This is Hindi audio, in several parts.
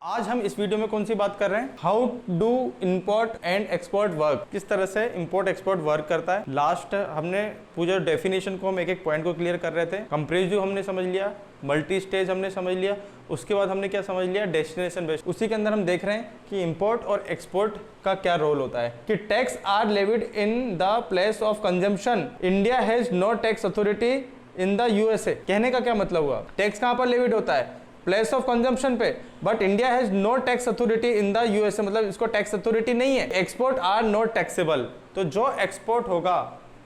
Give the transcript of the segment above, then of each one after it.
आज हम इस वीडियो में कौन सी बात कर रहे हैं, how do import and export work, किस तरह से इंपोर्ट एक्सपोर्ट वर्क करता है। लास्ट हमने पूरा डेफिनेशन को हम एक एक पॉइंट को क्लियर कर रहे थे। कंप्रेसिव हमने समझ लिया, मल्टी स्टेज हमने समझ लिया, उसके बाद हमने क्या समझ लिया, डेस्टिनेशन बेस्ड। उसी के अंदर हम देख रहे हैं कि इंपोर्ट और एक्सपोर्ट का क्या रोल होता है कि tax are levied in the place of consumption. India has no tax authority in the USA. कहने का क्या मतलब हुआ, टैक्स कहाँ पर लेविड होता है, प्लेस ऑफ कंजम्पशन पे, but India has no tax authority in the USA, मतलब इसको टैक्स अथॉरिटी नहीं है। एक्सपोर्ट आर नॉट टैक्सेबल, तो जो एक्सपोर्ट होगा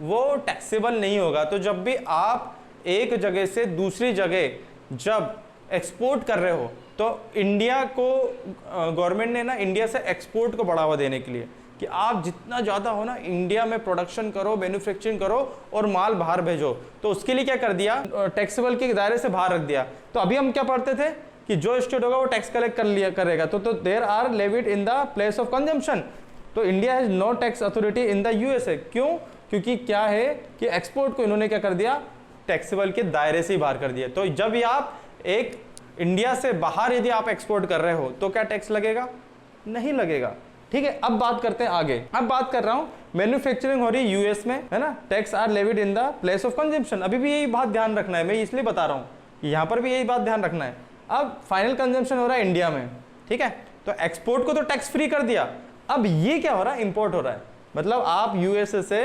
वो टैक्सेबल नहीं होगा। तो जब भी आप एक जगह से दूसरी जगह जब एक्सपोर्ट कर रहे हो तो इंडिया को गवर्नमेंट ने ना इंडिया से एक्सपोर्ट को बढ़ावा देने के लिए कि आप जितना ज़्यादा हो ना इंडिया में प्रोडक्शन करो, मैन्युफैक्चरिंग करो और माल बाहर भेजो, तो उसके लिए क्या कर दिया, टैक्सेबल के दायरे से बाहर रख दिया। तो अभी हम क्या पढ़ते थे कि जो स्टेट होगा वो टैक्स कलेक्ट कर लिया करेगा, तो there are levied in the place of consumption. तो India has no tax authority in the USA. क्यों? क्योंकि क्या है कि एक्सपोर्ट को इन्होंने क्या कर दिया, टैक्सेबल के दायरे से ही बाहर कर दिया। तो जब भी आप एक इंडिया से बाहर यदि आप एक्सपोर्ट कर रहे हो तो क्या टैक्स लगेगा, नहीं लगेगा। ठीक है, अब बात करते हैं आगे। अब बात कर रहा हूं मैन्युफैक्चरिंग हो रही है यूएस में, है ना, tax are levied in the place of consumption. अभी भी यही बात ध्यान रखना है, मैं इसलिए बता रहा हूं कि यहां पर भी यही बात ध्यान रखना है। अब फाइनल कंजम्पशन हो रहा है इंडिया में, ठीक है, तो एक्सपोर्ट को तो टैक्स फ्री कर दिया। अब ये क्या हो रहा है, इंपोर्ट हो रहा है, मतलब आप यूएसए से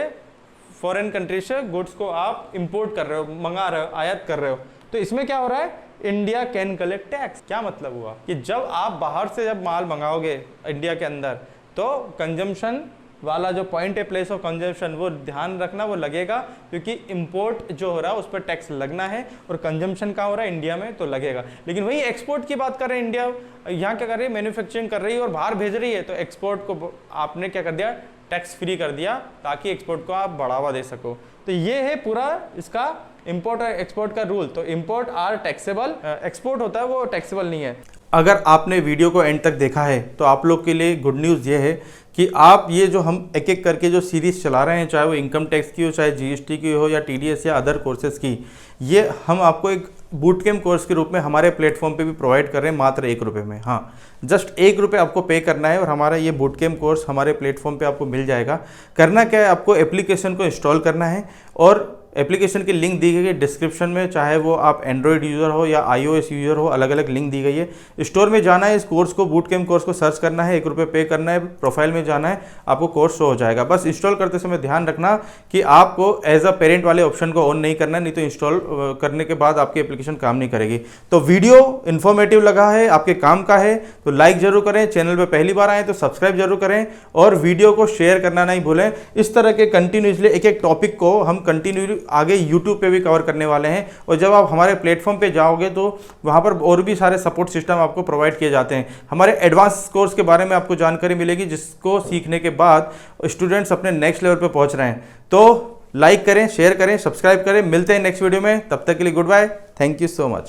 फॉरेन कंट्री से गुड्स को आप इंपोर्ट कर रहे हो, मंगा रहे हो, आयात कर रहे हो। तो इसमें क्या हो रहा है, इंडिया कैन कलेक्ट टैक्स। क्या मतलब हुआ कि जब आप बाहर से जब माल मंगाओगे इंडिया के अंदर तो कंजम्पशन वाला जो पॉइंट है, प्लेस ऑफ कंजम्पशन, वो ध्यान रखना, वो लगेगा, क्योंकि इंपोर्ट जो हो रहा है उस पर टैक्स लगना है और कंजम्पशन कहाँ हो रहा है, इंडिया में, तो लगेगा। लेकिन वही एक्सपोर्ट की बात कर रहे हैं, इंडिया यहाँ क्या कर रही है, मैन्युफैक्चरिंग कर रही है और बाहर भेज रही है, तो एक्सपोर्ट को आपने क्या कर दिया, टैक्स फ्री कर दिया, ताकि एक्सपोर्ट को आप बढ़ावा दे सको। तो ये है पूरा इसका इंपोर्ट और एक्सपोर्ट का रूल। तो इंपोर्ट आर टैक्सेबल, एक्सपोर्ट होता है वो टैक्सेबल नहीं है। अगर आपने वीडियो को एंड तक देखा है तो आप लोग के लिए गुड न्यूज़ ये है कि आप ये जो हम एक एक करके जो सीरीज़ चला रहे हैं, चाहे वो इनकम टैक्स की हो, चाहे जीएसटी की हो, या टीडीएस या अदर कोर्सेज़ की, ये हम आपको एक बूट कैम्प कोर्स के रूप में हमारे प्लेटफॉर्म पे भी प्रोवाइड कर रहे हैं मात्र ₹1 में। हाँ, जस्ट ₹1 आपको पे करना है और हमारा ये बूट कैम्प कोर्स हमारे प्लेटफॉर्म पे आपको मिल जाएगा। करना क्या है, आपको एप्लीकेशन को इंस्टॉल करना है और एप्लीकेशन की लिंक दी गई है डिस्क्रिप्शन में, चाहे वो आप एंड्रॉयड यूज़र हो या iOS यूज़र हो, अलग अलग लिंक दी गई है। स्टोर में जाना है, इस कोर्स को, बूट कैम्प कोर्स को सर्च करना है, ₹1 पे करना है, प्रोफाइल में जाना है, आपको कोर्स शो हो जाएगा। बस इंस्टॉल करते समय ध्यान रखना कि आपको एज अ पेरेंट वाले ऑप्शन को ऑन नहीं करना है, नहीं तो इंस्टॉल करने के बाद आपकी एप्लीकेशन काम नहीं करेगी। तो वीडियो इन्फॉर्मेटिव लगा है, आपके काम का है, तो लाइक जरूर करें, चैनल पर पहली बार आए तो सब्सक्राइब जरूर करें और वीडियो को शेयर करना नहीं भूलें। इस तरह के कंटिन्यूसली एक एक टॉपिक को हम कंटिन्यू आगे यूट्यूब पे भी कवर करने वाले हैं, और जब आप हमारे प्लेटफॉर्म पे जाओगे तो वहाँ पर और भी सारे सपोर्ट सिस्टम आपको प्रोवाइड किए जाते हैं। हमारे एडवांस कोर्स के बारे में आपको जानकारी मिलेगी, जिसको सीखने के बाद स्टूडेंट्स अपने नेक्स्ट लेवल पे पहुँच रहे हैं। तो लाइक करें, शेयर करें, सब्सक्राइब करें। मिलते हैं नेक्स्ट वीडियो में, तब तक के लिए goodbye, thank you so much.